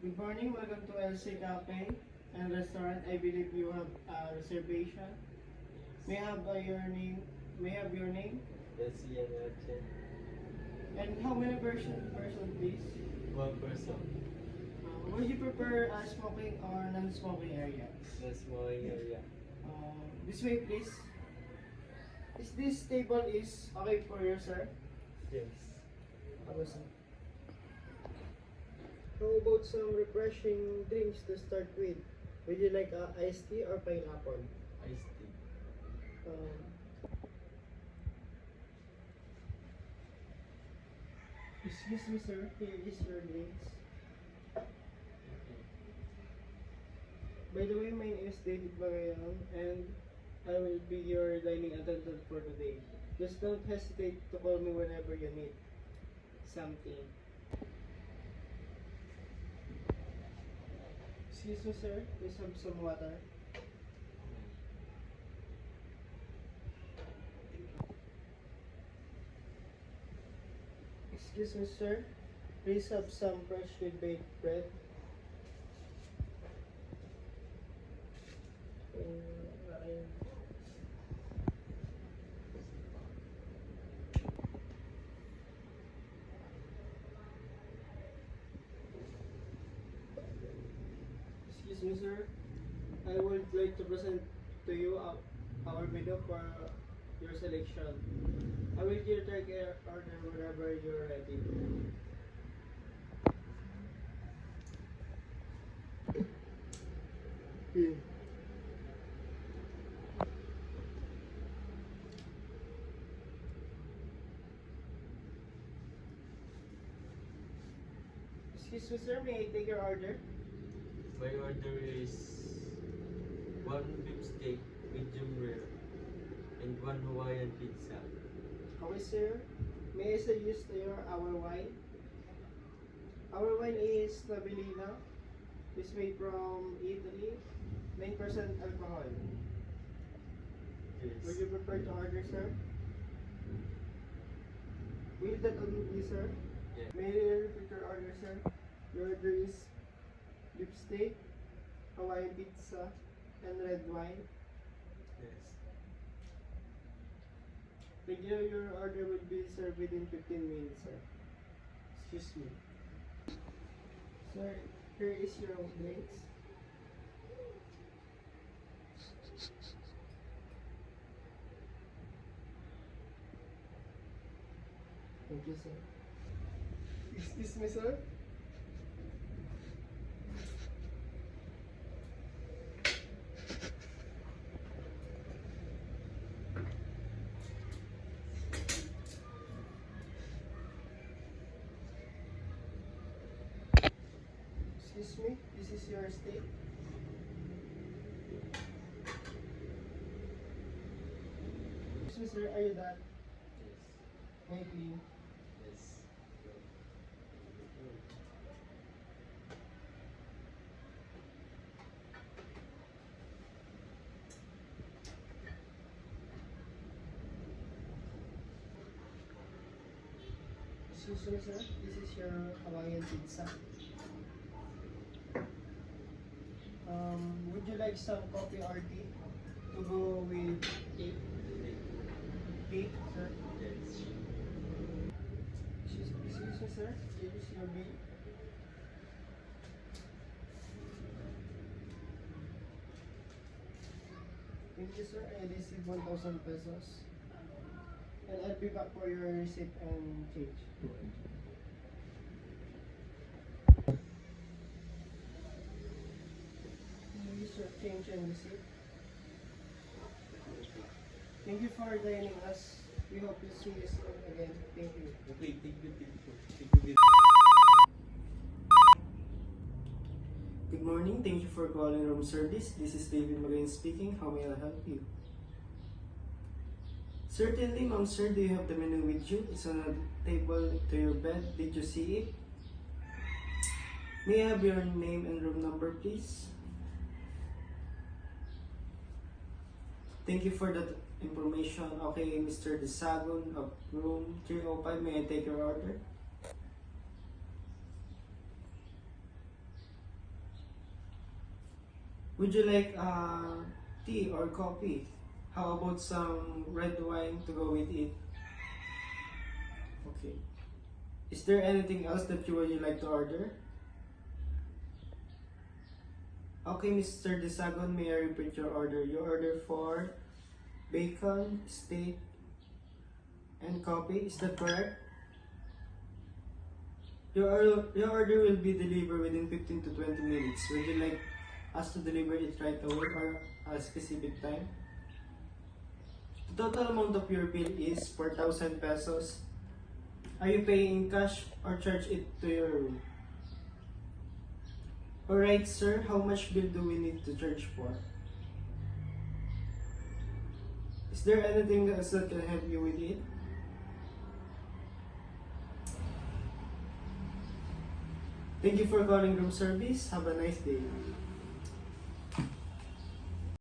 Good morning, welcome to LC Cafe and Restaurant. I believe you have a reservation. May I have your name? May I have your name? LC Yamache. And how many person please? One person. Would you prefer smoking or non-smoking area? The smoking area. This way, please. Is this table is okay for you, sir? Yes. Okay, sir. How about some refreshing drinks to start with? Would you like iced tea or pineapple? Iced tea. Excuse me, sir. Here is your drinks. By the way, my name is David Bagayan and I will be your dining attendant for today. Just don't hesitate to call me whenever you need something. Excuse me, sir. Please have some water. Excuse me, sir. Please have some freshly baked bread. Excuse me, sir. I would like to present to you our menu for your selection. I will give take your order whenever you're ready. Here. Excuse me, sir. May I take your order? My order is one beef steak, medium rare, and one Hawaiian pizza. Okay, sir. May I suggest to you our wine? Our wine is Stabilina. It's made from Italy. 9% alcohol. Yes. Would you prefer to order, sir? Will that only, sir? Yeah. May I repeat your order, sir? Your order is beef steak, Hawaiian pizza, and red wine. Yes. Regular, your order will be served within 15 minutes, sir. Excuse me. Sir, here is your drinks. Thank you, sir. Excuse me, sir. Excuse me, this is your steak. Excuse me, sir, are you done? Yes. Can you clean? Yes. Excuse me, sir, this is your Hawaiian pizza. Would you like some coffee or tea to go with cake? Cake, sir? Yes. Excuse me, sir, here is your bill. Thank you, sir. I received 1,000 pesos. And I'll be back for your receipt and change. Use your change and receipt. Thank you for dining us. We hope to see you soon again. Thank you. Okay, thank you, thank you. Thank you. Good morning. Thank you for calling room service. This is David Magayan speaking. How may I help you? Certainly, ma'am, sir. Do you have the menu with you? It's on a table to your bed. Did you see it? May I have your name and room number, please? Thank you for that information. Okay, Mr. Desagon of room 305. May I take your order? Would you like tea or coffee? How about some red wine to go with it? Okay. Is there anything else that you would like to order? Okay, Mr. Desagon, may I repeat your order? You order for bacon, steak, and coffee. Is that correct? Your order will be delivered within 15 to 20 minutes. Would you like us to deliver it right away or a specific time? The total amount of your bill is 4,000 pesos. Are you paying in cash or charge it to your room? Alright, sir. How much bill do we need to charge for? Is there anything else that can help you with it? Thank you for calling room service. Have a nice day.